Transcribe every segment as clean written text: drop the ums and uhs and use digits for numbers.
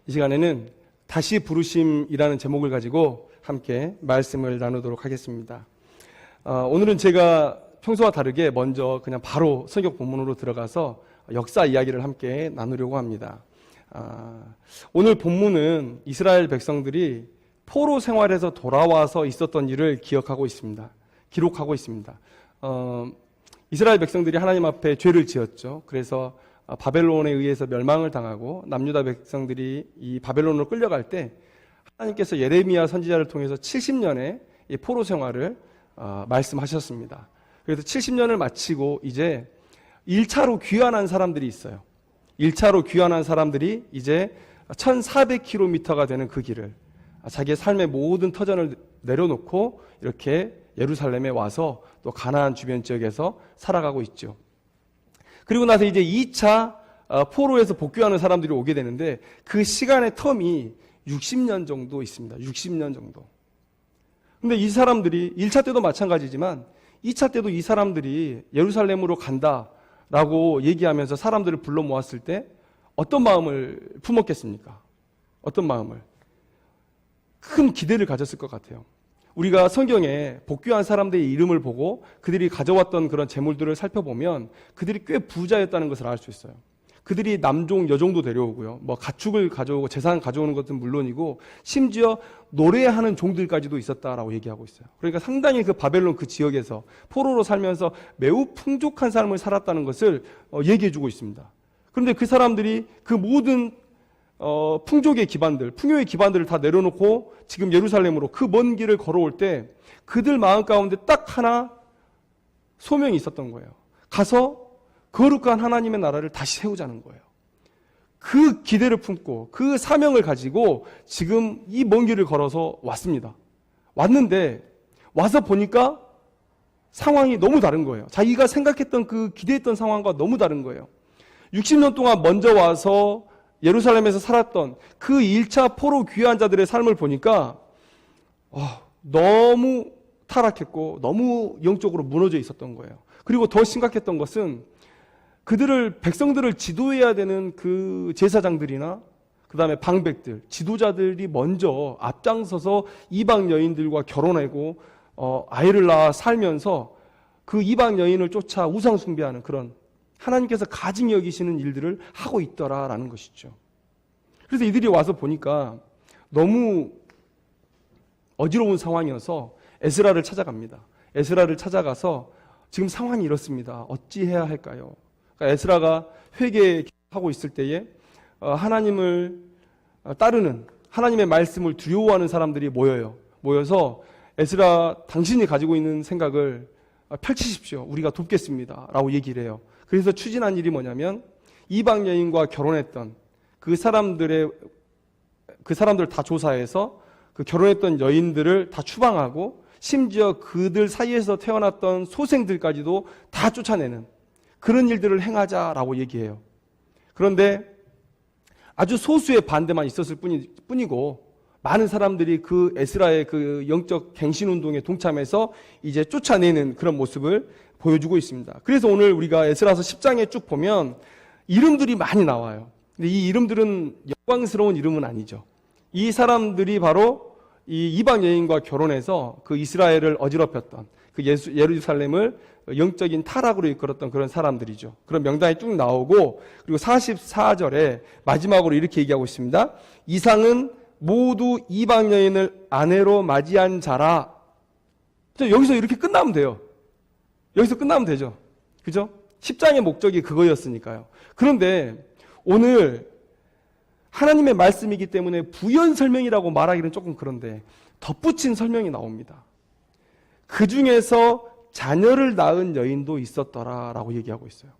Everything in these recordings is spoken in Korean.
이 시간에는 다시 부르심이라는 제목을 가지고 함께 말씀을 나누도록 하겠습니다. 오늘은 제가 평소와 다르게 먼저 그냥 바로 성경 본문으로 들어가서 역사 이야기를 함께 나누려고 합니다. 오늘 본문은 이스라엘 백성들이 포로 생활에서 돌아와서 있었던 일을 기록하고 있습니다. 이스라엘 백성들이 하나님 앞에 죄를 지었죠. 그래서 바벨론에 의해서 멸망을 당하고 남유다 백성들이 이 바벨론으로 끌려갈 때 하나님께서 예레미야 선지자를 통해서 70년의 이 포로 생활을 말씀하셨습니다. 그래서 70년을 마치고 이제 1차로 귀환한 사람들이 있어요. 1차로 귀환한 사람들이 이제 1400km가 되는 그 길을 자기의 삶의 모든 터전을 내려놓고 이렇게 예루살렘에 와서 또 가나안 주변 지역에서 살아가고 있죠. 그리고 나서 이제 2차 포로에서 복귀하는 사람들이 오게 되는데 그 시간의 텀이 60년 정도 있습니다. 60년 정도. 근데 이 사람들이 1차 때도 마찬가지지만 2차 때도 이 사람들이 예루살렘으로 간다라고 얘기하면서 사람들을 불러 모았을 때 어떤 마음을 품었겠습니까? 어떤 마음을? 큰 기대를 가졌을 것 같아요. 우리가 성경에 복귀한 사람들의 이름을 보고 그들이 가져왔던 그런 재물들을 살펴보면 그들이 꽤 부자였다는 것을 알 수 있어요. 그들이 남종, 여종도 데려오고요. 가축을 가져오고 재산 가져오는 것은 물론이고 심지어 노래하는 종들까지도 있었다라고 얘기하고 있어요. 그러니까 상당히 그 바벨론 그 지역에서 포로로 살면서 매우 풍족한 삶을 살았다는 것을 얘기해주고 있습니다. 그런데 그 사람들이 그 모든 풍족의 기반들, 풍요의 기반들을 다 내려놓고 지금 예루살렘으로 그 먼 길을 걸어올 때 그들 마음 가운데 딱 하나 소명이 있었던 거예요. 가서 거룩한 하나님의 나라를 다시 세우자는 거예요. 그 기대를 품고 그 사명을 가지고 지금 이 먼 길을 걸어서 왔습니다. 왔는데 와서 보니까 상황이 너무 다른 거예요. 자기가 생각했던 그 기대했던 상황과 너무 다른 거예요. 60년 동안 먼저 와서 예루살렘에서 살았던 그 1차 포로 귀환 자들의 삶을 보니까 너무 타락했고 너무 영적으로 무너져 있었던 거예요. 그리고 더 심각했던 것은 백성들을 지도해야 되는 그 제사장들이나 그 다음에 방백들, 지도자들이 먼저 앞장서서 이방 여인들과 결혼하고 아이를 낳아 살면서 그 이방 여인을 쫓아 우상 숭배하는 그런 하나님께서 가증히 여기시는 일들을 하고 있더라라는 것이죠. 그래서 이들이 와서 보니까 너무 어지러운 상황이어서 에스라를 찾아갑니다. 에스라를 찾아가서 지금 상황이 이렇습니다. 어찌해야 할까요? 그러니까 에스라가 회개하고 있을 때에 하나님을 따르는 하나님의 말씀을 두려워하는 사람들이 모여서 에스라 당신이 가지고 있는 생각을 펼치십시오. 우리가 돕겠습니다. 라고 얘기를 해요. 그래서 추진한 일이 뭐냐면 이방 여인과 결혼했던 그 사람들을 다 조사해서 그 결혼했던 여인들을 다 추방하고 심지어 그들 사이에서 태어났던 소생들까지도 다 쫓아내는 그런 일들을 행하자라고 얘기해요. 그런데 아주 소수의 반대만 있었을 뿐이고 많은 사람들이 그 에스라의 그 영적 갱신운동에 동참해서 이제 쫓아내는 그런 모습을 보여주고 있습니다. 그래서 오늘 우리가 에스라서 10장에 쭉 보면 이름들이 많이 나와요. 근데 이 이름들은 영광스러운 이름은 아니죠. 이 사람들이 바로 이 이방 여인과 결혼해서 그 이스라엘을 어지럽혔던 그 예루살렘을 영적인 타락으로 이끌었던 그런 사람들이죠. 그런 명단이 쭉 나오고 그리고 44절에 마지막으로 이렇게 얘기하고 있습니다. 이상은 모두 이방 여인을 아내로 맞이한 자라. 여기서 이렇게 끝나면 돼요. 여기서 끝나면 되죠. 그죠? 10장의 목적이 그거였으니까요. 그런데 오늘 하나님의 말씀이기 때문에 부연 설명이라고 말하기는 조금 그런데 덧붙인 설명이 나옵니다. 그 중에서 자녀를 낳은 여인도 있었더라라고 얘기하고 있어요.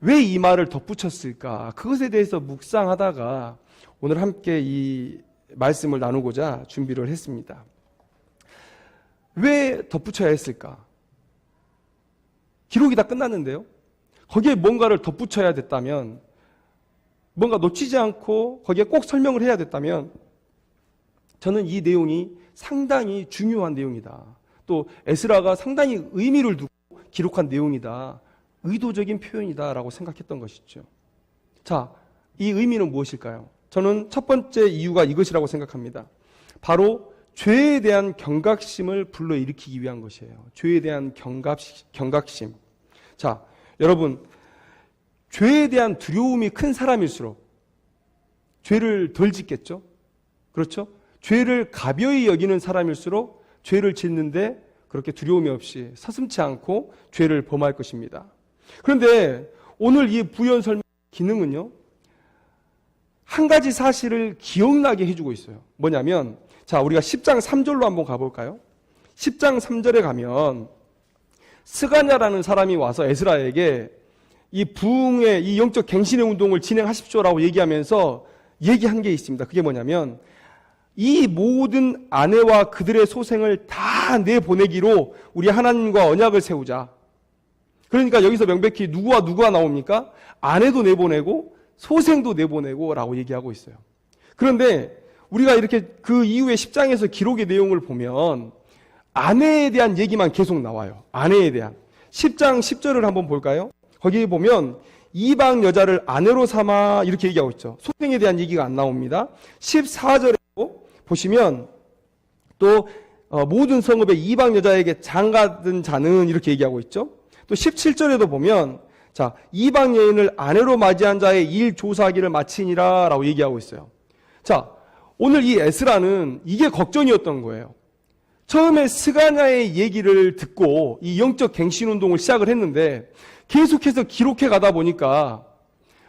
왜 이 말을 덧붙였을까? 그것에 대해서 묵상하다가 오늘 함께 이 말씀을 나누고자 준비를 했습니다. 왜 덧붙여야 했을까? 기록이 다 끝났는데요. 거기에 뭔가를 덧붙여야 됐다면, 뭔가 놓치지 않고 거기에 꼭 설명을 해야 됐다면 저는 이 내용이 상당히 중요한 내용이다. 또 에스라가 상당히 의미를 두고 기록한 내용이다. 의도적인 표현이다라고 생각했던 것이죠. 자, 이 의미는 무엇일까요? 저는 첫 번째 이유가 이것이라고 생각합니다. 바로 죄에 대한 경각심을 불러일으키기 위한 것이에요. 죄에 대한 경각심. 자, 여러분, 죄에 대한 두려움이 큰 사람일수록 죄를 덜 짓겠죠? 그렇죠? 죄를 가벼이 여기는 사람일수록 죄를 짓는데 그렇게 두려움이 없이 서슴지 않고 죄를 범할 것입니다. 그런데 오늘 이 부연 설명 기능은요, 한 가지 사실을 기억나게 해주고 있어요. 뭐냐면, 자, 우리가 10장 3절로 한번 가볼까요? 10장 3절에 가면 스가냐라는 사람이 와서 에스라에게 이 부흥의 이 영적 갱신의 운동을 진행하십시오라고 얘기하면서 얘기한 게 있습니다. 그게 뭐냐면, 이 모든 아내와 그들의 소생을 다 내보내기로 우리 하나님과 언약을 세우자. 그러니까 여기서 명백히 누구와 나옵니까? 아내도 내보내고 소생도 내보내고 라고 얘기하고 있어요. 그런데 우리가 이렇게 그 이후에 10장에서 기록의 내용을 보면 아내에 대한 얘기만 계속 나와요. 아내에 대한. 10장 10절을 한번 볼까요? 거기에 보면 이방 여자를 아내로 삼아 이렇게 얘기하고 있죠. 소생에 대한 얘기가 안 나옵니다. 14절에 보시면 또 모든 성읍의 이방 여자에게 장가든 자는 이렇게 얘기하고 있죠. 또 17절에도 보면 자, 이방 여인을 아내로 맞이한 자의 일 조사하기를 마치니라 라고 얘기하고 있어요. 자, 오늘 이 에스라는 이게 걱정이었던 거예요. 처음에 스가냐의 얘기를 듣고 이 영적 갱신 운동을 시작을 했는데 계속해서 기록해 가다 보니까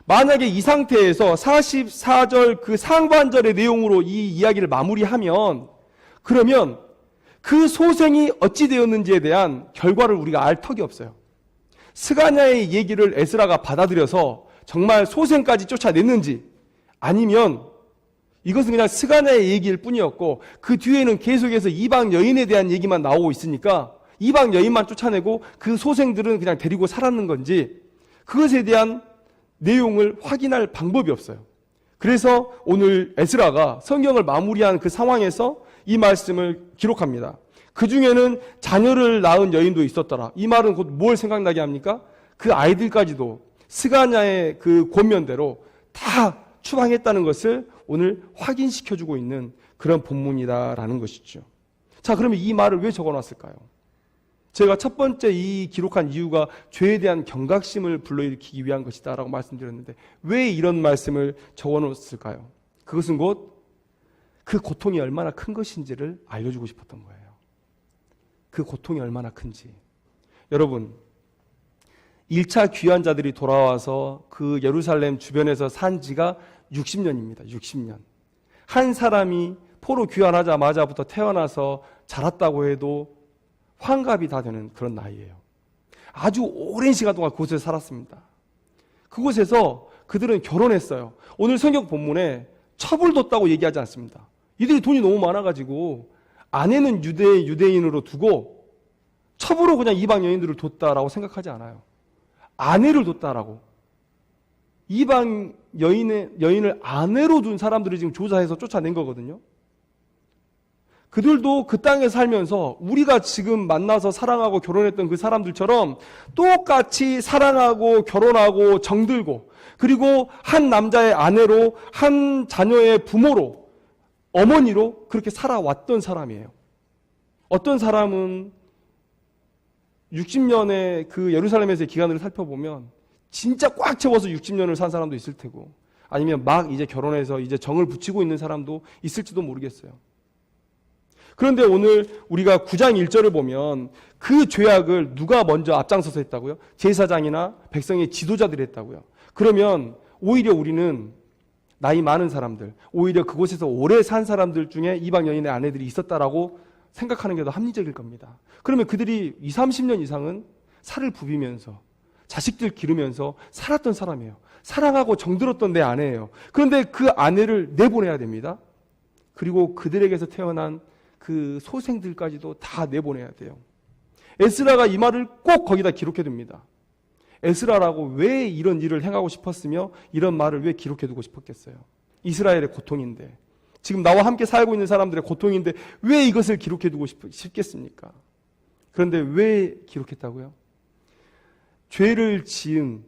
만약에 이 상태에서 44절 그 상반절의 내용으로 이 이야기를 마무리하면 그러면 그 소생이 어찌 되었는지에 대한 결과를 우리가 알 턱이 없어요. 스가냐의 얘기를 에스라가 받아들여서 정말 소생까지 쫓아냈는지 아니면 이것은 그냥 스가냐의 얘기일 뿐이었고 그 뒤에는 계속해서 이방 여인에 대한 얘기만 나오고 있으니까 이방 여인만 쫓아내고 그 소생들은 그냥 데리고 살았는 건지 그것에 대한 내용을 확인할 방법이 없어요. 그래서 오늘 에스라가 성경을 마무리한 그 상황에서 이 말씀을 기록합니다. 그 중에는 자녀를 낳은 여인도 있었더라. 이 말은 곧 뭘 생각나게 합니까? 그 아이들까지도 스가냐의 그 권면대로 다 추방했다는 것을 오늘 확인시켜주고 있는 그런 본문이다라는 것이죠. 자, 그러면 이 말을 왜 적어놨을까요? 제가 첫 번째 이 기록한 이유가 죄에 대한 경각심을 불러일으키기 위한 것이다 라고 말씀드렸는데 왜 이런 말씀을 적어놓았을까요? 그것은 곧 그 고통이 얼마나 큰 것인지를 알려주고 싶었던 거예요. 그 고통이 얼마나 큰지. 여러분, 1차 귀환자들이 돌아와서 그 예루살렘 주변에서 산 지가 60년입니다. 60년. 한 사람이 포로 귀환하자마자부터 태어나서 자랐다고 해도 환갑이 다 되는 그런 나이예요. 아주 오랜 시간 동안 그곳에서 살았습니다. 그곳에서 그들은 결혼했어요. 오늘 성경 본문에 첩을 뒀다고 얘기하지 않습니다. 이들이 돈이 너무 많아가지고 아내는 유대인으로 두고 첩으로 그냥 이방 여인들을 뒀다라고 생각하지 않아요. 아내를 뒀다라고. 이방 여인을 아내로 둔 사람들을 지금 조사해서 쫓아낸 거거든요. 그들도 그 땅에 살면서 우리가 지금 만나서 사랑하고 결혼했던 그 사람들처럼 똑같이 사랑하고 결혼하고 정들고 그리고 한 남자의 아내로 한 자녀의 부모로 어머니로 그렇게 살아왔던 사람이에요. 어떤 사람은 60년의 그 예루살렘에서의 기간을 살펴보면 진짜 꽉 채워서 60년을 산 사람도 있을 테고 아니면 막 이제 결혼해서 이제 정을 붙이고 있는 사람도 있을지도 모르겠어요. 그런데 오늘 우리가 9장 1절을 보면 그 죄악을 누가 먼저 앞장서서 했다고요? 제사장이나 백성의 지도자들이 했다고요. 그러면 오히려 우리는 나이 많은 사람들, 오히려 그곳에서 오래 산 사람들 중에 이방 여인의 아내들이 있었다라고 생각하는 게 더 합리적일 겁니다. 그러면 그들이 20, 30년 이상은 살을 부비면서 자식들 기르면서 살았던 사람이에요. 사랑하고 정들었던 내 아내예요. 그런데 그 아내를 내보내야 됩니다. 그리고 그들에게서 태어난 그 소생들까지도 다 내보내야 돼요. 에스라가 이 말을 꼭 거기다 기록해둡니다. 에스라라고 왜 이런 일을 행하고 싶었으며 이런 말을 왜 기록해두고 싶었겠어요? 이스라엘의 고통인데 지금 나와 함께 살고 있는 사람들의 고통인데 왜 이것을 기록해두고 싶겠습니까? 그런데 왜 기록했다고요? 죄를 지은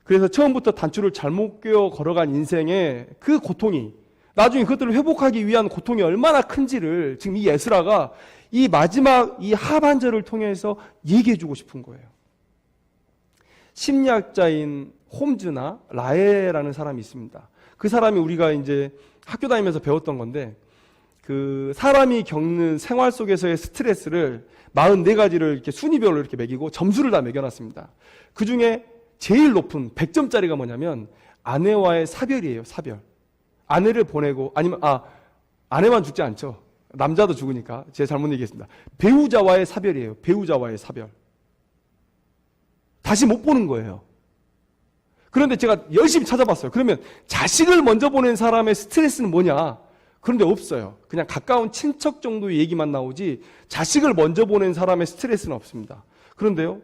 그래서 처음부터 단추를 잘못 꿰어 걸어간 인생의 그 고통이 나중에 그것들을 회복하기 위한 고통이 얼마나 큰지를 지금 이 에스라가 이 마지막 이 하반절을 통해서 얘기해 주고 싶은 거예요. 심리학자인 홈즈나 라에라는 사람이 있습니다. 그 사람이 우리가 이제 학교 다니면서 배웠던 건데 그 사람이 겪는 생활 속에서의 스트레스를 44가지를 이렇게 순위별로 이렇게 매기고 점수를 다 매겨놨습니다. 그 중에 제일 높은 100점짜리가 뭐냐면 아내와의 사별이에요. 사별. 아내를 보내고 아니면 아내만 죽지 않죠. 남자도 죽으니까 제가 잘못 얘기했습니다. 배우자와의 사별이에요. 배우자와의 사별. 다시 못 보는 거예요. 그런데 제가 열심히 찾아봤어요. 그러면 자식을 먼저 보낸 사람의 스트레스는 뭐냐? 그런데 없어요. 그냥 가까운 친척 정도의 얘기만 나오지 자식을 먼저 보낸 사람의 스트레스는 없습니다. 그런데요,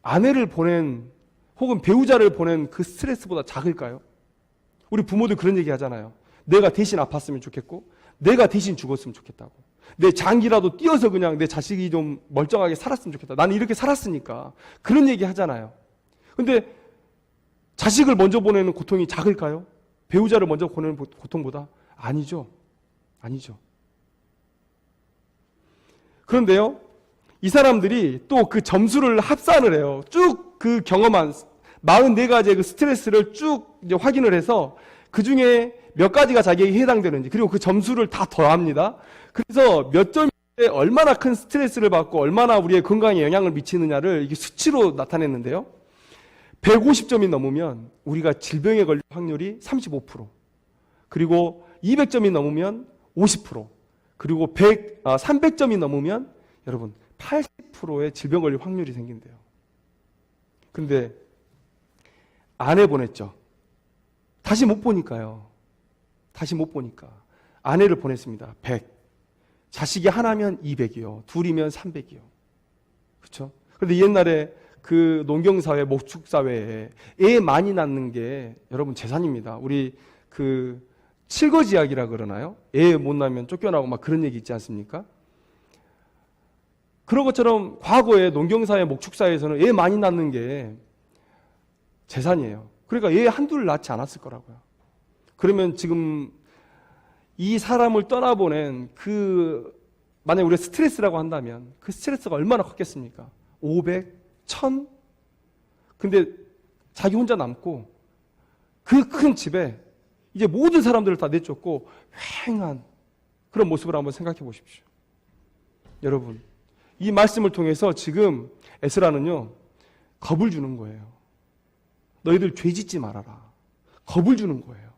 아내를 보낸 혹은 배우자를 보낸 그 스트레스보다 작을까요? 우리 부모들 그런 얘기 하잖아요. 내가 대신 아팠으면 좋겠고 내가 대신 죽었으면 좋겠다고. 내 장기라도 띄어서 그냥 내 자식이 좀 멀쩡하게 살았으면 좋겠다. 나는 이렇게 살았으니까. 그런 얘기 하잖아요. 근데 자식을 먼저 보내는 고통이 작을까요? 배우자를 먼저 보내는 고통보다? 아니죠. 아니죠. 그런데요, 이 사람들이 또 그 점수를 합산을 해요. 쭉 그 경험한 44가지의 그 스트레스를 쭉 이제 확인을 해서 그 중에 몇 가지가 자기에게 해당되는지, 그리고 그 점수를 다 더합니다. 그래서 몇 점에 얼마나 큰 스트레스를 받고 얼마나 우리의 건강에 영향을 미치느냐를 이게 수치로 나타냈는데요. 150점이 넘으면 우리가 질병에 걸릴 확률이 35%, 그리고 200점이 넘으면 50%, 그리고 300점이 넘으면 여러분 80%의 질병 걸릴 확률이 생긴대요. 근데 아내 보냈죠. 다시 못 보니까요. 다시 못 보니까 아내를 보냈습니다. 100. 자식이 하나면 200이요. 둘이면 300이요. 그렇죠? 그런데 옛날에 그 농경사회, 목축사회에 애 많이 낳는 게 여러분 재산입니다. 우리 그 칠거지약이라 그러나요? 애 못 낳으면 쫓겨나고 막 그런 얘기 있지 않습니까? 그런 것처럼 과거에 농경사회, 목축사회에서는 애 많이 낳는 게 재산이에요. 그러니까 애 한둘 낳지 않았을 거라고요. 그러면 지금 이 사람을 떠나보낸 만약에 우리가 스트레스라고 한다면 그 스트레스가 얼마나 컸겠습니까? 500, 1000? 근데 자기 혼자 남고 그 큰 집에 이제 모든 사람들을 다 내쫓고 휑한 그런 모습을 한번 생각해 보십시오. 여러분, 이 말씀을 통해서 지금 에스라는요, 겁을 주는 거예요. 너희들 죄 짓지 말아라. 겁을 주는 거예요.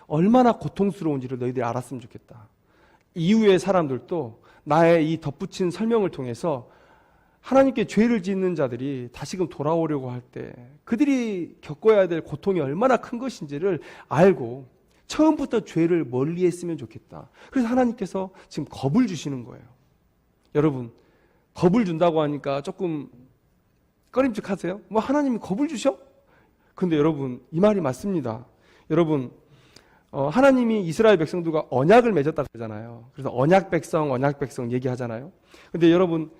얼마나 고통스러운지를 너희들이 알았으면 좋겠다. 이후의 사람들도 나의 이 덧붙인 설명을 통해서 하나님께 죄를 짓는 자들이 다시금 돌아오려고 할 때 그들이 겪어야 될 고통이 얼마나 큰 것인지를 알고 처음부터 죄를 멀리 했으면 좋겠다. 그래서 하나님께서 지금 겁을 주시는 거예요. 여러분, 겁을 준다고 하니까 조금 꺼림칙하세요? 뭐 하나님이 겁을 주셔? 근데 여러분, 이 말이 맞습니다. 여러분, 하나님이 이스라엘 백성들과 언약을 맺었다 그러잖아요. 그래서 언약 백성 얘기하잖아요. 근데 여러분,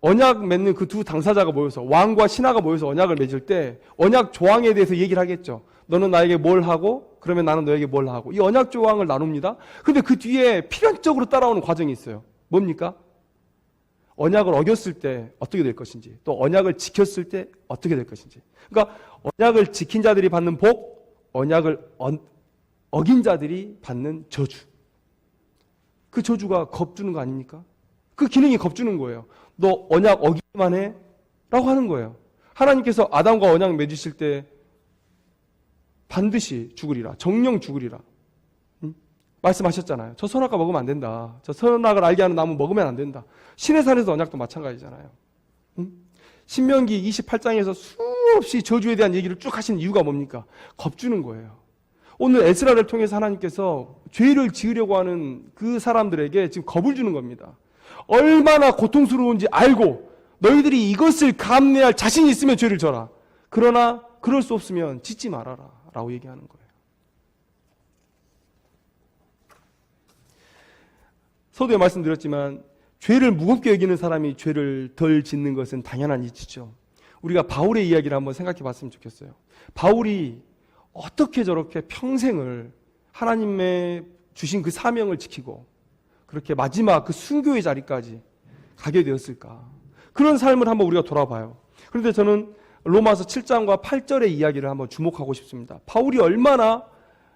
언약 맺는 그 두 당사자가 모여서, 왕과 신하가 모여서 언약을 맺을 때 언약 조항에 대해서 얘기를 하겠죠. 너는 나에게 뭘 하고 그러면 나는 너에게 뭘 하고, 이 언약 조항을 나눕니다. 근데 그 뒤에 필연적으로 따라오는 과정이 있어요. 뭡니까? 언약을 어겼을 때 어떻게 될 것인지, 또 언약을 지켰을 때 어떻게 될 것인지. 그러니까 언약을 지킨 자들이 받는 복, 언약을 어긴 자들이 받는 저주. 그 저주가 겁주는 거 아닙니까? 그 기능이 겁주는 거예요. 너 언약 어기기만 해? 라고 하는 거예요. 하나님께서 아담과 언약 맺으실 때 반드시 죽으리라. 정령 죽으리라. 말씀하셨잖아요. 저 선악과 먹으면 안 된다. 저 선악을 알게 하는 나무 먹으면 안 된다. 신의 산에서 언약도 마찬가지잖아요. 신명기 28장에서 수없이 저주에 대한 얘기를 쭉 하시는 이유가 뭡니까? 겁주는 거예요. 오늘 에스라를 통해서 하나님께서 죄를 지으려고 하는 그 사람들에게 지금 겁을 주는 겁니다. 얼마나 고통스러운지 알고 너희들이 이것을 감내할 자신이 있으면 죄를 져라. 그러나 그럴 수 없으면 짓지 말아라 라고 얘기하는 거예요. 서두에 말씀드렸지만 죄를 무겁게 여기는 사람이 죄를 덜 짓는 것은 당연한 이치죠. 우리가 바울의 이야기를 한번 생각해 봤으면 좋겠어요. 바울이 어떻게 저렇게 평생을 하나님의 주신 그 사명을 지키고 그렇게 마지막 그 순교의 자리까지 가게 되었을까? 그런 삶을 한번 우리가 돌아봐요. 그런데 저는 로마서 7장과 8절의 이야기를 한번 주목하고 싶습니다. 바울이 얼마나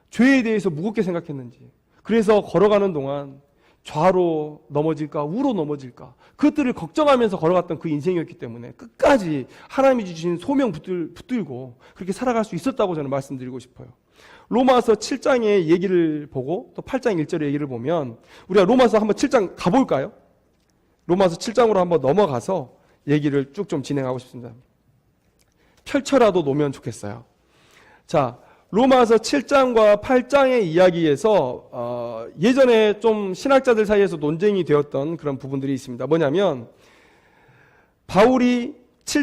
죄에 대해서 무겁게 생각했는지. 그래서 걸어가는 동안 좌로 넘어질까 우로 넘어질까 그것들을 걱정하면서 걸어갔던 그 인생이었기 때문에 끝까지 하나님이 주신 소명 붙들고 그렇게 살아갈 수 있었다고 저는 말씀드리고 싶어요. 로마서 7장의 얘기를 보고 또 8장 1절의 얘기를 보면 우리가 로마서 한번 7장 가볼까요? 로마서 7장으로 한번 넘어가서 얘기를 쭉 좀 진행하고 싶습니다. 펼쳐라도 놓으면 좋겠어요. 자, 로마서 7장과 8장의 이야기에서 예전에 좀 신학자들 사이에서 논쟁이 되었던 그런 부분들이 있습니다. 뭐냐면 바울이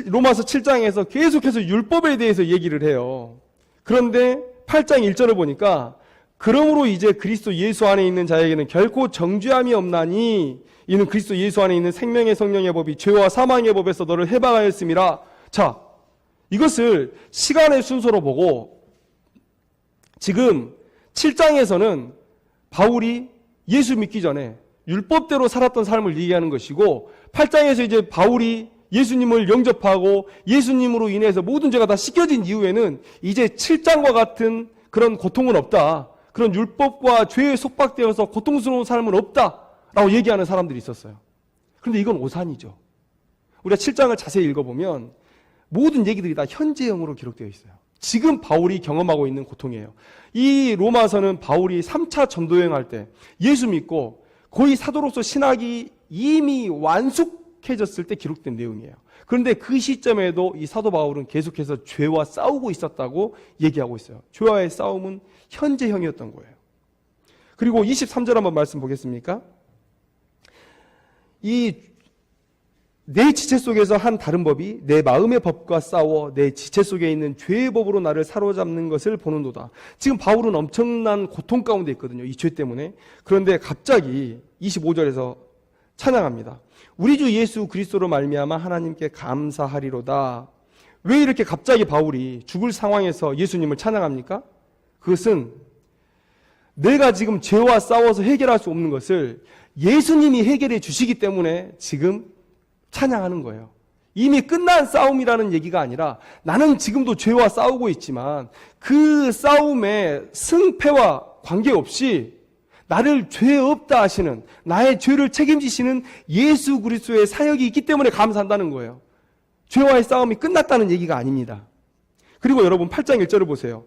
로마서 7장에서 계속해서 율법에 대해서 얘기를 해요. 그런데 8장 1절을 보니까 그러므로 이제 그리스도 예수 안에 있는 자에게는 결코 정죄함이 없나니 이는 그리스도 예수 안에 있는 생명의 성령의 법이 죄와 사망의 법에서 너를 해방하였음이라. 자, 이것을 시간의 순서로 보고 지금 7장에서는 바울이 예수 믿기 전에 율법대로 살았던 삶을 얘기하는 것이고 8장에서 이제 바울이 예수님을 영접하고 예수님으로 인해서 모든 죄가 다 씻겨진 이후에는 이제 7장과 같은 그런 고통은 없다. 그런 율법과 죄에 속박되어서 고통스러운 삶은 없다라고 얘기하는 사람들이 있었어요. 그런데 이건 오산이죠. 우리가 7장을 자세히 읽어보면 모든 얘기들이 다 현재형으로 기록되어 있어요. 지금 바울이 경험하고 있는 고통이에요. 이 로마서는 바울이 3차 전도여행할 때 예수 믿고 거의 사도로서 신학이 이미 완숙해졌을 때 기록된 내용이에요. 그런데 그 시점에도 이 사도 바울은 계속해서 죄와 싸우고 있었다고 얘기하고 있어요. 죄와의 싸움은 현재형이었던 거예요. 그리고 23절 한번 말씀 보겠습니까? 내 지체 속에서 한 다른 법이 내 마음의 법과 싸워 내 지체 속에 있는 죄의 법으로 나를 사로잡는 것을 보는도다. 지금 바울은 엄청난 고통 가운데 있거든요. 이 죄 때문에. 그런데 갑자기 25절에서 찬양합니다. 우리 주 예수 그리스도로 말미암아 하나님께 감사하리로다. 왜 이렇게 갑자기 바울이 죽을 상황에서 예수님을 찬양합니까? 그것은 내가 지금 죄와 싸워서 해결할 수 없는 것을 예수님이 해결해 주시기 때문에 지금 찬양하는 거예요. 이미 끝난 싸움이라는 얘기가 아니라 나는 지금도 죄와 싸우고 있지만 그 싸움의 승패와 관계없이 나를 죄 없다 하시는 나의 죄를 책임지시는 예수 그리스도의 사역이 있기 때문에 감사한다는 거예요. 죄와의 싸움이 끝났다는 얘기가 아닙니다. 그리고 여러분 8장 1절을 보세요.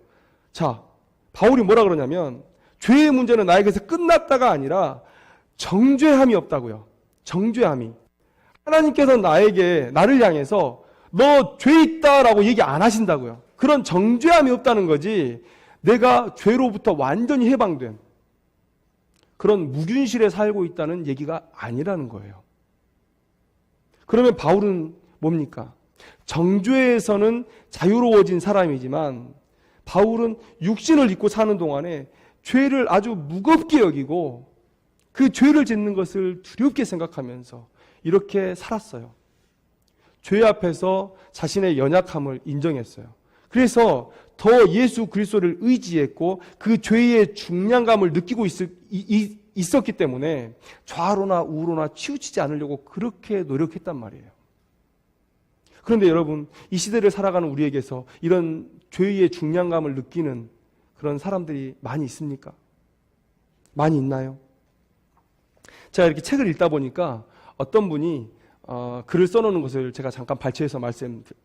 자, 바울이 뭐라 그러냐면 죄의 문제는 나에게서 끝났다가 아니라 정죄함이 없다고요. 정죄함이. 하나님께서 나를 향해서 너 죄 있다라고 얘기 안 하신다고요. 그런 정죄함이 없다는 거지 내가 죄로부터 완전히 해방된 그런 무균실에 살고 있다는 얘기가 아니라는 거예요. 그러면 바울은 뭡니까? 정죄에서는 자유로워진 사람이지만 바울은 육신을 입고 사는 동안에 죄를 아주 무겁게 여기고 그 죄를 짓는 것을 두렵게 생각하면서 이렇게 살았어요. 죄 앞에서 자신의 연약함을 인정했어요. 그래서 더 예수 그리스도를 의지했고 그 죄의 중량감을 느끼고 있었기 때문에 좌로나 우로나 치우치지 않으려고 그렇게 노력했단 말이에요. 그런데 여러분, 이 시대를 살아가는 우리에게서 이런 죄의 중량감을 느끼는 그런 사람들이 많이 있습니까? 많이 있나요? 제가 이렇게 책을 읽다 보니까 어떤 분이 글을 써놓는 것을 제가 잠깐 발췌해서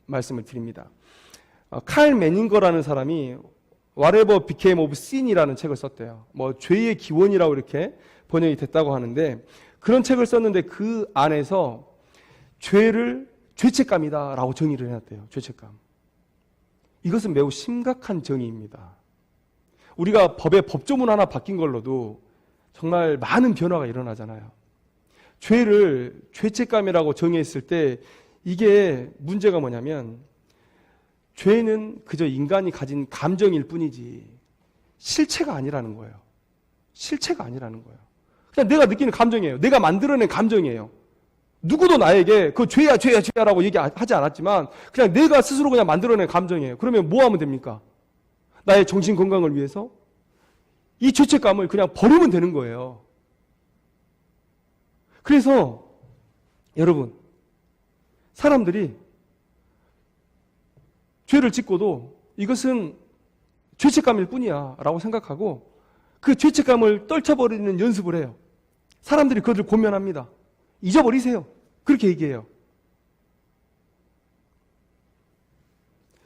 말씀을 드립니다. 칼 매닝거라는 사람이 Whatever Became of Sin이라는 책을 썼대요. 죄의 기원이라고 이렇게 번역이 됐다고 하는데 그런 책을 썼는데 그 안에서 죄를 죄책감이다라고 정의를 해놨대요. 죄책감. 이것은 매우 심각한 정의입니다. 우리가 법의 법조문 하나 바뀐 걸로도 정말 많은 변화가 일어나잖아요. 죄를 죄책감이라고 정의했을 때 이게 문제가 뭐냐면 죄는 그저 인간이 가진 감정일 뿐이지 실체가 아니라는 거예요. 실체가 아니라는 거예요. 그냥 내가 느끼는 감정이에요. 내가 만들어낸 감정이에요. 누구도 나에게 그 죄야 죄야라고 얘기하지 않았지만 그냥 내가 스스로 그냥 만들어낸 감정이에요. 그러면 뭐 하면 됩니까? 나의 정신 건강을 위해서 이 죄책감을 그냥 버리면 되는 거예요. 그래서 여러분, 사람들이 죄를 짓고도 이것은 죄책감일 뿐이야 라고 생각하고 그 죄책감을 떨쳐버리는 연습을 해요. 사람들이 그것을 고면합니다. 잊어버리세요. 그렇게 얘기해요.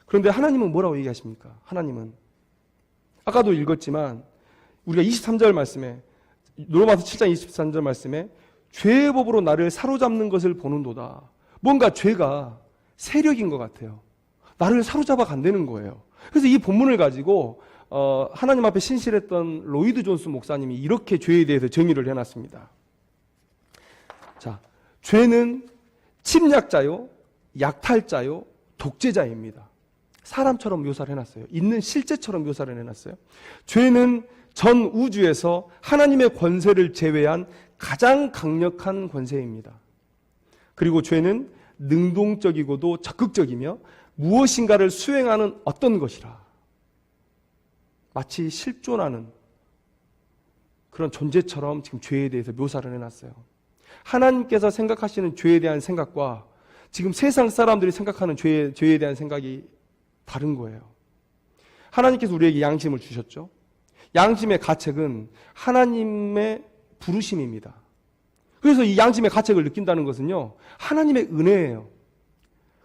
그런데 하나님은 뭐라고 얘기하십니까? 하나님은 아까도 읽었지만 우리가 23절 말씀에, 로마서 7장 23절 말씀에 죄의 법으로 나를 사로잡는 것을 보는도다. 뭔가 죄가 세력인 것 같아요. 나를 사로잡아 간다는 거예요. 그래서 이 본문을 가지고 하나님 앞에 신실했던 로이드 존스 목사님이 이렇게 죄에 대해서 정의를 해놨습니다. 자, 죄는 침략자요, 약탈자요, 독재자입니다. 사람처럼 묘사를 해놨어요. 있는 실제처럼 묘사를 해놨어요. 죄는 전 우주에서 하나님의 권세를 제외한 가장 강력한 권세입니다. 그리고 죄는 능동적이고도 적극적이며 무엇인가를 수행하는 어떤 것이라. 마치 실존하는 그런 존재처럼 지금 죄에 대해서 묘사를 해놨어요. 하나님께서 생각하시는 죄에 대한 생각과 지금 세상 사람들이 생각하는 죄에 대한 생각이 다른 거예요. 하나님께서 우리에게 양심을 주셨죠. 양심의 가책은 하나님의 부르심입니다. 그래서 이 양심의 가책을 느낀다는 것은요, 하나님의 은혜예요.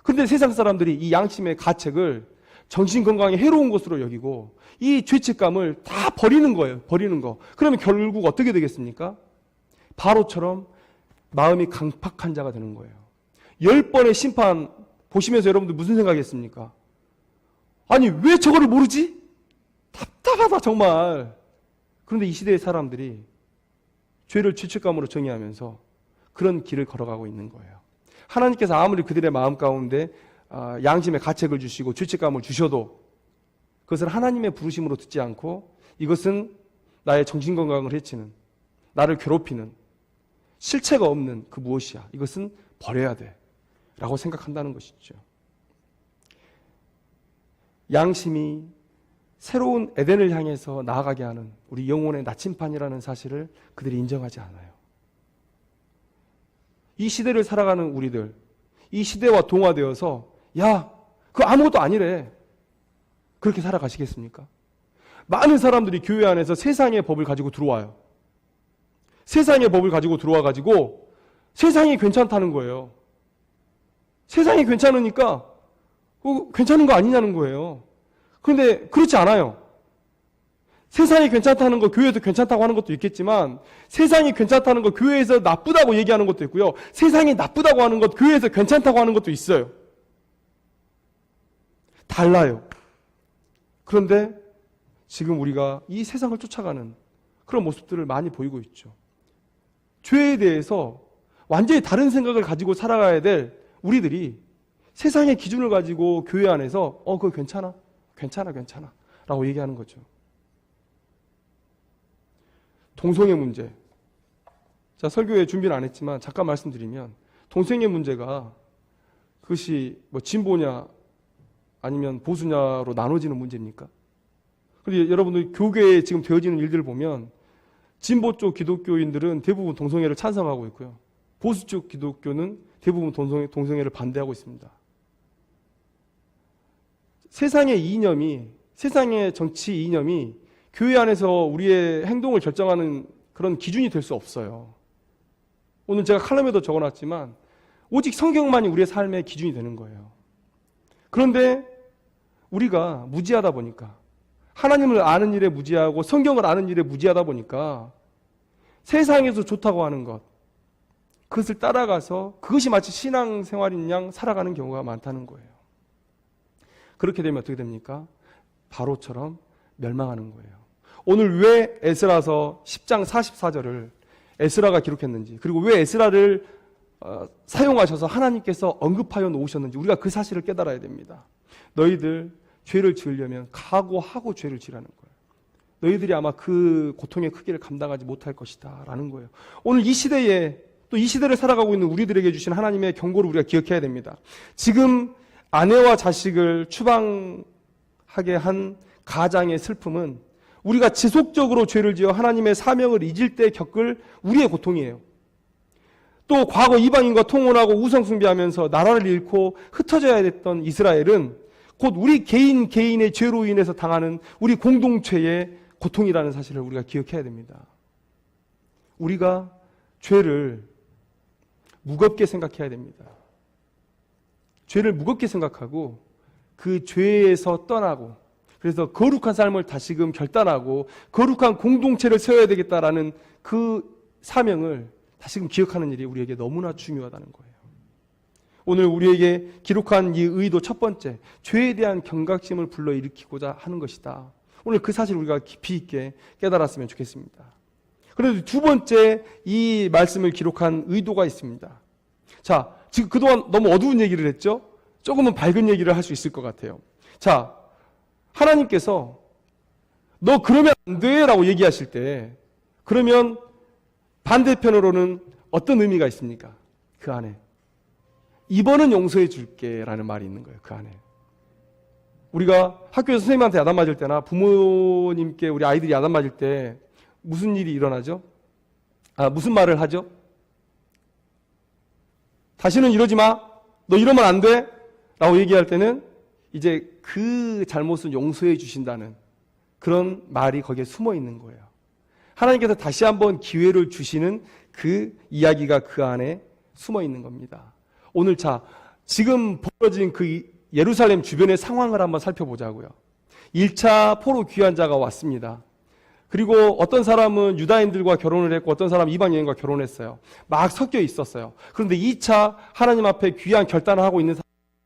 그런데 세상 사람들이 이 양심의 가책을 정신건강에 해로운 것으로 여기고 이 죄책감을 다 버리는 거예요. 버리는 거. 그러면 결국 어떻게 되겠습니까? 바로처럼 마음이 강팍한 자가 되는 거예요. 10번의 심판 보시면서 여러분들 무슨 생각했습니까? 아니 왜 저거를 모르지? 답답하다 정말. 그런데 이 시대의 사람들이 죄를 죄책감으로 정의하면서 그런 길을 걸어가고 있는 거예요. 하나님께서 아무리 그들의 마음 가운데 양심의 가책을 주시고 죄책감을 주셔도 그것을 하나님의 부르심으로 듣지 않고 이것은 나의 정신건강을 해치는, 나를 괴롭히는 실체가 없는 그 무엇이야, 이것은 버려야 돼 라고 생각한다는 것이죠. 양심이 새로운 에덴을 향해서 나아가게 하는 우리 영혼의 나침판이라는 사실을 그들이 인정하지 않아요. 이 시대를 살아가는 우리들, 이 시대와 동화되어서 야, 그거 아무것도 아니래, 그렇게 살아가시겠습니까? 많은 사람들이 교회 안에서 세상의 법을 가지고 들어와요. 세상의 법을 가지고 들어와가지고 세상이 괜찮다는 거예요. 세상이 괜찮으니까 괜찮은 거 아니냐는 거예요. 그런데 그렇지 않아요. 세상이 괜찮다는 거 교회에서 괜찮다고 하는 것도 있겠지만 세상이 괜찮다는 거 교회에서 나쁘다고 얘기하는 것도 있고요. 세상이 나쁘다고 하는 것 교회에서 괜찮다고 하는 것도 있어요. 달라요. 그런데 지금 우리가 이 세상을 쫓아가는 그런 모습들을 많이 보이고 있죠. 죄에 대해서 완전히 다른 생각을 가지고 살아가야 될 우리들이 세상의 기준을 가지고 교회 안에서 그거 괜찮아 라고 얘기하는 거죠. 동성애 문제. 자, 설교에 준비는 안 했지만 잠깐 말씀드리면 동성애 문제가 그것이 뭐 진보냐 아니면 보수냐로 나눠지는 문제입니까? 그런데 여러분들 교계에 지금 되어지는 일들을 보면 진보 쪽 기독교인들은 대부분 동성애를 찬성하고 있고요. 보수 쪽 기독교는 대부분 동성애를 반대하고 있습니다. 세상의 이념이, 세상의 정치 이념이 교회 안에서 우리의 행동을 결정하는 그런 기준이 될 수 없어요. 오늘 제가 칼럼에도 적어놨지만 오직 성경만이 우리의 삶의 기준이 되는 거예요. 그런데 우리가 무지하다 보니까, 하나님을 아는 일에 무지하고 성경을 아는 일에 무지하다 보니까 세상에서 좋다고 하는 것, 그것을 따라가서 그것이 마치 신앙생활인 양 살아가는 경우가 많다는 거예요. 그렇게 되면 어떻게 됩니까? 바로처럼 멸망하는 거예요. 오늘 왜 에스라서 10장 44절을 에스라가 기록했는지, 그리고 왜 에스라를 사용하셔서 하나님께서 언급하여 놓으셨는지 우리가 그 사실을 깨달아야 됩니다. 너희들 죄를 지으려면 각오하고 죄를 지으라는 거예요. 너희들이 아마 그 고통의 크기를 감당하지 못할 것이다 라는 거예요. 오늘 이 시대에 또 이 시대를 살아가고 있는 우리들에게 주신 하나님의 경고를 우리가 기억해야 됩니다. 지금 아내와 자식을 추방하게 한 가장의 슬픔은 우리가 지속적으로 죄를 지어 하나님의 사명을 잊을 때 겪을 우리의 고통이에요. 또 과거 이방인과 통혼하고 우상숭배하면서 나라를 잃고 흩어져야 됐던 이스라엘은 곧 우리 개인의 죄로 인해서 당하는 우리 공동체의 고통이라는 사실을 우리가 기억해야 됩니다. 우리가 죄를 무겁게 생각해야 됩니다. 죄를 무겁게 생각하고 그 죄에서 떠나고, 그래서 거룩한 삶을 다시금 결단하고 거룩한 공동체를 세워야 되겠다라는 그 사명을 다시금 기억하는 일이 우리에게 너무나 중요하다는 거예요. 오늘 우리에게 기록한 이 의도 첫 번째, 죄에 대한 경각심을 불러일으키고자 하는 것이다. 오늘 그 사실 우리가 깊이 있게 깨달았으면 좋겠습니다. 그런데 두 번째 이 말씀을 기록한 의도가 있습니다. 자, 지금 그동안 너무 어두운 얘기를 했죠? 조금은 밝은 얘기를 할 수 있을 것 같아요. 자, 하나님께서 너 그러면 안 돼 라고 얘기하실 때, 그러면 반대편으로는 어떤 의미가 있습니까? 그 안에 이번은 용서해 줄게 라는 말이 있는 거예요. 그 안에 우리가 학교에서 선생님한테 야단 맞을 때나 부모님께 우리 아이들이 야단 맞을 때 무슨 일이 일어나죠? 무슨 말을 하죠? 다시는 이러지 마, 너 이러면 안 돼 라고 얘기할 때는 이제 그 잘못은 용서해 주신다는 그런 말이 거기에 숨어 있는 거예요. 하나님께서 다시 한번 기회를 주시는 그 이야기가 그 안에 숨어 있는 겁니다. 오늘 지금 벌어진 그 예루살렘 주변의 상황을 한번 살펴보자고요. 1차 포로 귀환자가 왔습니다. 그리고 어떤 사람은 유다인들과 결혼을 했고 어떤 사람은 이방 여인과 결혼했어요. 막 섞여 있었어요. 그런데 2차 하나님 앞에 귀한 결단을 하고 있는 사람이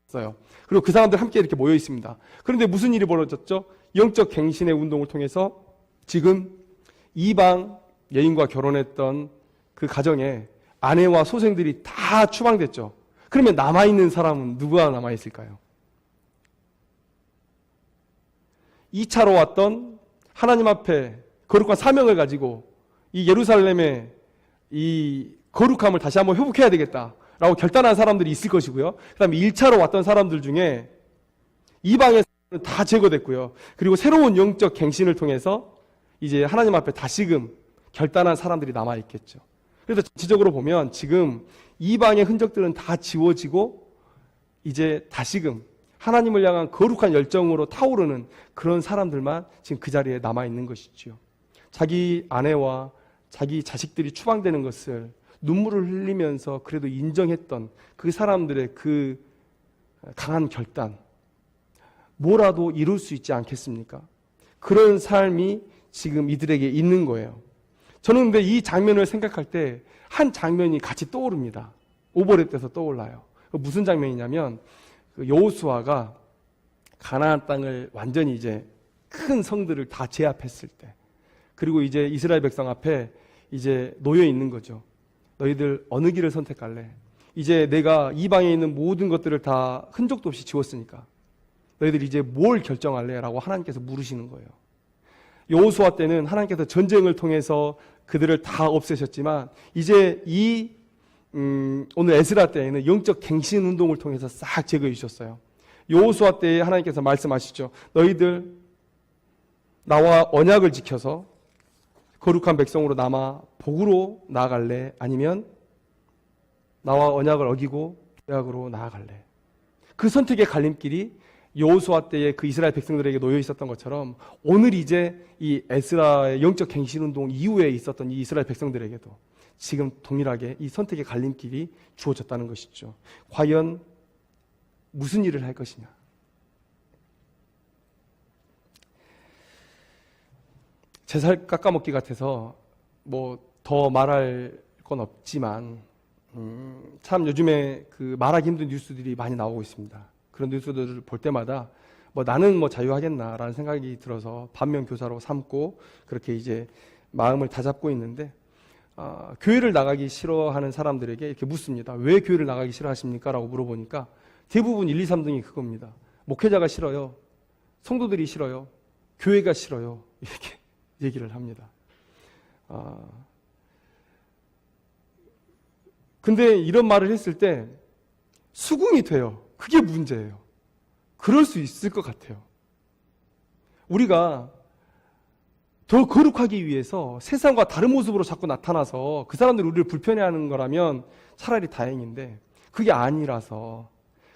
있어요. 그리고 그 사람들 함께 이렇게 모여 있습니다. 그런데 무슨 일이 벌어졌죠? 영적 갱신의 운동을 통해서 지금 이방 여인과 결혼했던 그 가정에 아내와 소생들이 다 추방됐죠. 그러면 남아있는 사람은 누가 남아있을까요? 2차로 왔던 하나님 앞에 거룩한 사명을 가지고 이 예루살렘의 이 거룩함을 다시 한번 회복해야 되겠다라고 결단한 사람들이 있을 것이고요. 그 다음에 1차로 왔던 사람들 중에 이방의 사람은 다 제거됐고요. 그리고 새로운 영적 갱신을 통해서 이제 하나님 앞에 다시금 결단한 사람들이 남아있겠죠. 그래서 전체적으로 보면 지금 이방의 흔적들은 다 지워지고 이제 다시금 하나님을 향한 거룩한 열정으로 타오르는 그런 사람들만 지금 그 자리에 남아있는 것이지요. 자기 아내와 자기 자식들이 추방되는 것을 눈물을 흘리면서 그래도 인정했던 그 사람들의 그 강한 결단, 뭐라도 이룰 수 있지 않겠습니까? 그런 삶이 지금 이들에게 있는 거예요. 저는 근데 이 장면을 생각할 때 한 장면이 같이 떠오릅니다. 오버랩돼서 떠올라요. 무슨 장면이냐면 여호수아가 가나안 땅을 완전히 이제 큰 성들을 다 제압했을 때, 그리고 이제 이스라엘 백성 앞에 이제 놓여 있는 거죠. 너희들 어느 길을 선택할래? 이제 내가 이방에 있는 모든 것들을 다 흔적도 없이 지웠으니까 너희들 이제 뭘 결정할래? 라고 하나님께서 물으시는 거예요. 여호수아 때는 하나님께서 전쟁을 통해서 그들을 다 없애셨지만 이제 오늘 에스라 때에는 영적 갱신 운동을 통해서 싹 제거해 주셨어요. 여호수아 때에 하나님께서 말씀하시죠. 너희들 나와 언약을 지켜서 거룩한 백성으로 남아 복으로 나아갈래? 아니면 나와 언약을 어기고 죄악으로 나아갈래? 그 선택의 갈림길이 여호수아 때에 그 이스라엘 백성들에게 놓여 있었던 것처럼 오늘 이제 이 에스라의 영적 갱신 운동 이후에 있었던 이 이스라엘 백성들에게도 지금 동일하게 이 선택의 갈림길이 주어졌다는 것이죠. 과연 무슨 일을 할 것이냐? 제 살 깎아먹기 같아서 뭐 더 말할 건 없지만 참 요즘에 그 말하기 힘든 뉴스들이 많이 나오고 있습니다. 그런 뉴스들을 볼 때마다 나는 자유하겠나라는 생각이 들어서 반면교사로 삼고 그렇게 이제 마음을 다잡고 있는데, 교회를 나가기 싫어하는 사람들에게 이렇게 묻습니다. 왜 교회를 나가기 싫어하십니까? 라고 물어보니까 대부분 1, 2, 3등이 그겁니다. 목회자가 싫어요. 성도들이 싫어요. 교회가 싫어요. 이렇게 얘기를 합니다. 근데 이런 말을 했을 때 수긍이 돼요. 그게 문제예요. 그럴 수 있을 것 같아요. 우리가 더 거룩하기 위해서 세상과 다른 모습으로 자꾸 나타나서 그 사람들이 우리를 불편해하는 거라면 차라리 다행인데 그게 아니라서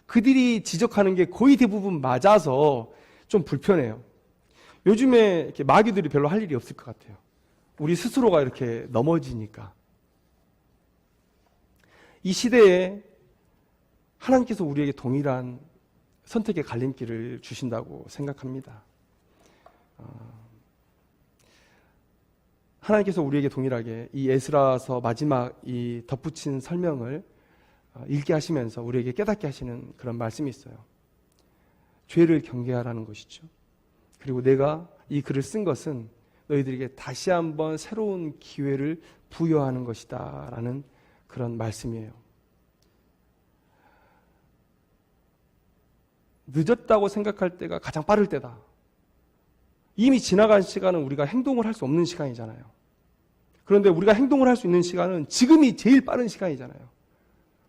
그들이 지적하는 게 거의 대부분 맞아서 좀 불편해요. 요즘에 이렇게 마귀들이 별로 할 일이 없을 것 같아요. 우리 스스로가 이렇게 넘어지니까. 이 시대에 하나님께서 우리에게 동일한 선택의 갈림길을 주신다고 생각합니다. 하나님께서 우리에게 동일하게 이 에스라서 마지막 이 덧붙인 설명을 읽게 하시면서 우리에게 깨닫게 하시는 그런 말씀이 있어요. 죄를 경계하라는 것이죠. 그리고 내가 이 글을 쓴 것은 너희들에게 다시 한번 새로운 기회를 부여하는 것이다 라는 그런 말씀이에요. 늦었다고 생각할 때가 가장 빠를 때다. 이미 지나간 시간은 우리가 행동을 할 수 없는 시간이잖아요. 그런데 우리가 행동을 할 수 있는 시간은 지금이 제일 빠른 시간이잖아요.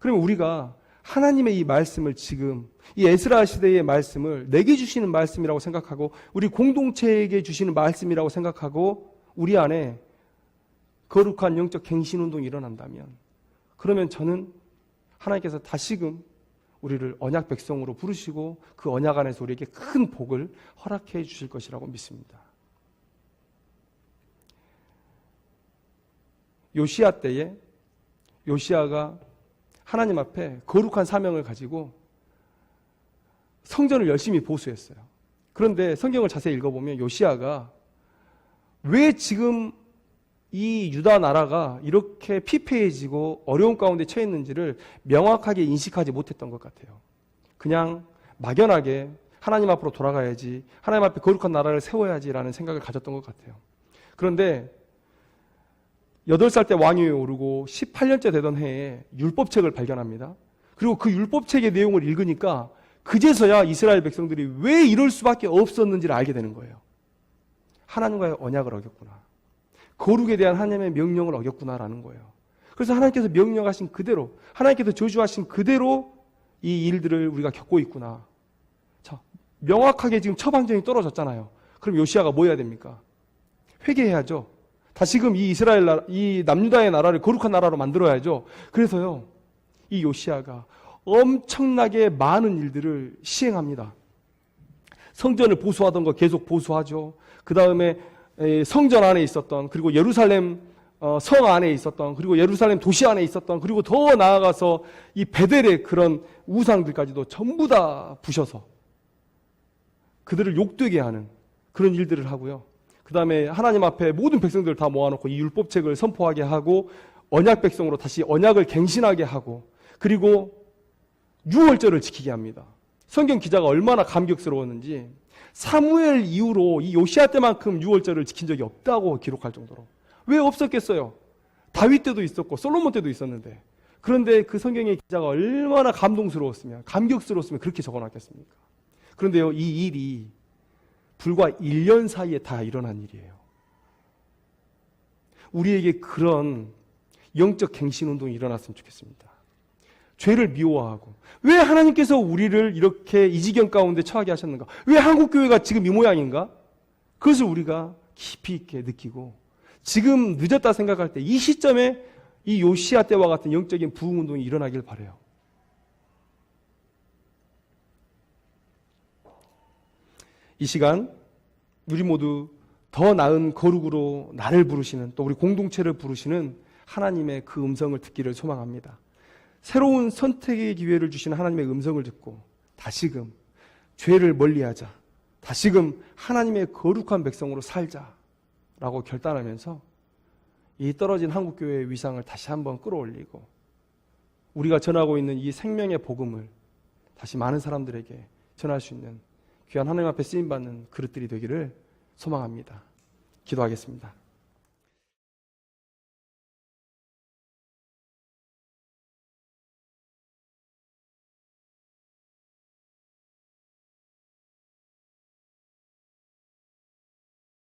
그러면 우리가 하나님의 이 말씀을 지금 이 에스라 시대의 말씀을 내게 주시는 말씀이라고 생각하고 우리 공동체에게 주시는 말씀이라고 생각하고 우리 안에 거룩한 영적 갱신운동이 일어난다면 그러면 저는 하나님께서 다시금 우리를 언약 백성으로 부르시고 그 언약 안에서 우리에게 큰 복을 허락해 주실 것이라고 믿습니다. 요시야 때에 요시야가 하나님 앞에 거룩한 사명을 가지고 성전을 열심히 보수했어요. 그런데 성경을 자세히 읽어보면 요시야가 왜 지금 이 유다 나라가 이렇게 피폐해지고 어려운 가운데 처해 있는지를 명확하게 인식하지 못했던 것 같아요. 그냥 막연하게 하나님 앞으로 돌아가야지, 하나님 앞에 거룩한 나라를 세워야지라는 생각을 가졌던 것 같아요. 그런데 8살 때 왕위에 오르고 18년째 되던 해에 율법책을 발견합니다. 그리고 그 율법책의 내용을 읽으니까 그제서야 이스라엘 백성들이 왜 이럴 수밖에 없었는지를 알게 되는 거예요. 하나님과의 언약을 어겼구나. 거룩에 대한 하나님의 명령을 어겼구나라는 거예요. 그래서 하나님께서 명령하신 그대로, 하나님께서 저주하신 그대로 이 일들을 우리가 겪고 있구나. 자, 명확하게 지금 처방전이 떨어졌잖아요. 그럼 요시야가 뭐 해야 됩니까? 회개해야죠. 다시금 이 이스라엘 나라, 이 남유다의 나라를 거룩한 나라로 만들어야죠. 그래서요, 이 요시야가 엄청나게 많은 일들을 시행합니다. 성전을 보수하던 거 계속 보수하죠. 그 다음에 성전 안에 있었던, 그리고 예루살렘 성 안에 있었던, 그리고 예루살렘 도시 안에 있었던, 그리고 더 나아가서 이 베델의 그런 우상들까지도 전부 다 부셔서 그들을 욕되게 하는 그런 일들을 하고요. 그 다음에 하나님 앞에 모든 백성들을 다 모아놓고 이 율법책을 선포하게 하고 언약 백성으로 다시 언약을 갱신하게 하고 그리고 유월절을 지키게 합니다. 성경 기자가 얼마나 감격스러웠는지 사무엘 이후로 이 요시야 때만큼 유월절을 지킨 적이 없다고 기록할 정도로. 왜 없었겠어요? 다윗 때도 있었고 솔로몬 때도 있었는데. 그런데 그 성경의 기자가 얼마나 감동스러웠으면, 감격스러웠으면 그렇게 적어놨겠습니까? 그런데요, 이 일이 불과 1년 사이에 다 일어난 일이에요. 우리에게 그런 영적 갱신운동이 일어났으면 좋겠습니다. 죄를 미워하고 왜 하나님께서 우리를 이렇게 이 지경 가운데 처하게 하셨는가? 왜 한국교회가 지금 이 모양인가? 그것을 우리가 깊이 있게 느끼고 지금 늦었다 생각할 때 이 시점에 이 요시야 때와 같은 영적인 부흥운동이 일어나길 바라요. 이 시간 우리 모두 더 나은 거룩으로 나를 부르시는, 또 우리 공동체를 부르시는 하나님의 그 음성을 듣기를 소망합니다. 새로운 선택의 기회를 주시는 하나님의 음성을 듣고 다시금 죄를 멀리하자, 다시금 하나님의 거룩한 백성으로 살자라고 결단하면서 이 떨어진 한국교회의 위상을 다시 한번 끌어올리고 우리가 전하고 있는 이 생명의 복음을 다시 많은 사람들에게 전할 수 있는 귀한 하나님 앞에 쓰임받는 그릇들이 되기를 소망합니다. 기도하겠습니다.